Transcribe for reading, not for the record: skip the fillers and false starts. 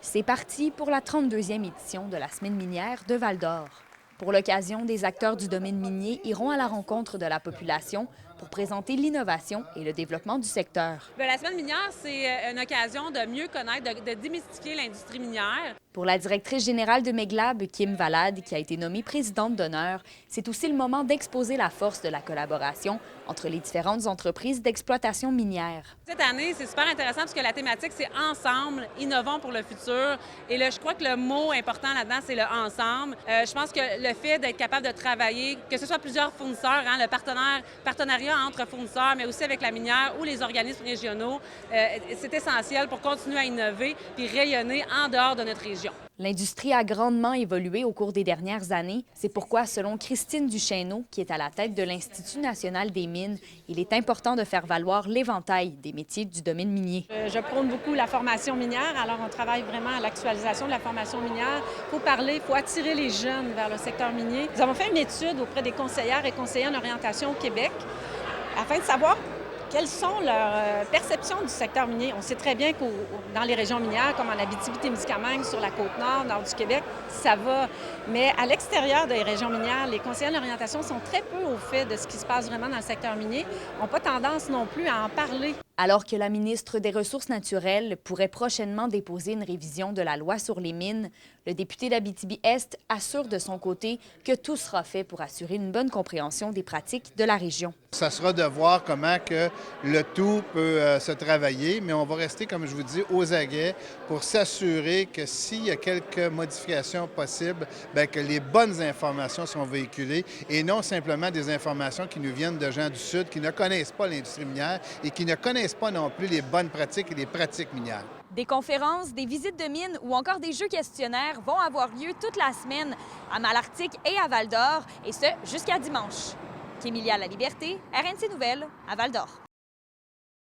C'est parti pour la 32e édition de la Semaine minière de Val-d'Or. Pour l'occasion, des acteurs du domaine minier iront à la rencontre de la population pour présenter l'innovation et le développement du secteur. La Semaine minière, c'est une occasion de mieux connaître, de démystifier l'industrie minière. Pour la directrice générale de Meglab, Kim Valade, qui a été nommée présidente d'honneur, c'est aussi le moment d'exposer la force de la collaboration entre les différentes entreprises d'exploitation minière. Cette année, c'est super intéressant parce que la thématique, c'est « Ensemble, innovons pour le futur ». Et là, je crois que le mot important là-dedans, c'est le « ensemble ». Je pense que le fait d'être capable de travailler, que ce soit plusieurs fournisseurs, le partenariat entre fournisseurs, mais aussi avec la minière ou les organismes régionaux, c'est essentiel pour continuer à innover puis rayonner en dehors de notre région. L'industrie a grandement évolué au cours des dernières années. C'est pourquoi, selon Christine Duchesneau, qui est à la tête de l'Institut national des mines, il est important de faire valoir l'éventail des métiers du domaine minier. Je prône beaucoup la formation minière, alors on travaille vraiment à l'actualisation de la formation minière. Il faut parler, il faut attirer les jeunes vers le secteur minier. Nous avons fait une étude auprès des conseillères et conseillers en orientation au Québec afin de savoir quelles sont leurs perceptions du secteur minier. On sait très bien que dans les régions minières, comme en Abitibi-Témiscamingue, sur la Côte-Nord, nord du Québec, ça va. Mais à l'extérieur des régions minières, les conseillers en orientation sont très peu au fait de ce qui se passe vraiment dans le secteur minier. Ils n'ont pas tendance non plus à en parler. Alors que la ministre des Ressources naturelles pourrait prochainement déposer une révision de la loi sur les mines, le député d'Abitibi-Est assure de son côté que tout sera fait pour assurer une bonne compréhension des pratiques de la région. Ça sera de voir comment que le tout peut se travailler, mais on va rester, comme je vous dis, aux aguets pour s'assurer que s'il y a quelques modifications possibles, bien, que les bonnes informations sont véhiculées et non simplement des informations qui nous viennent de gens du Sud qui ne connaissent pas l'industrie minière et qui ne connaissent pas non plus les bonnes pratiques et les pratiques minières. Des conférences, des visites de mines ou encore des jeux questionnaires vont avoir lieu toute la semaine à Malartic et à Val-d'Or, et ce jusqu'à dimanche. Kémilia La Liberté, RNC Nouvelles, à Val-d'Or.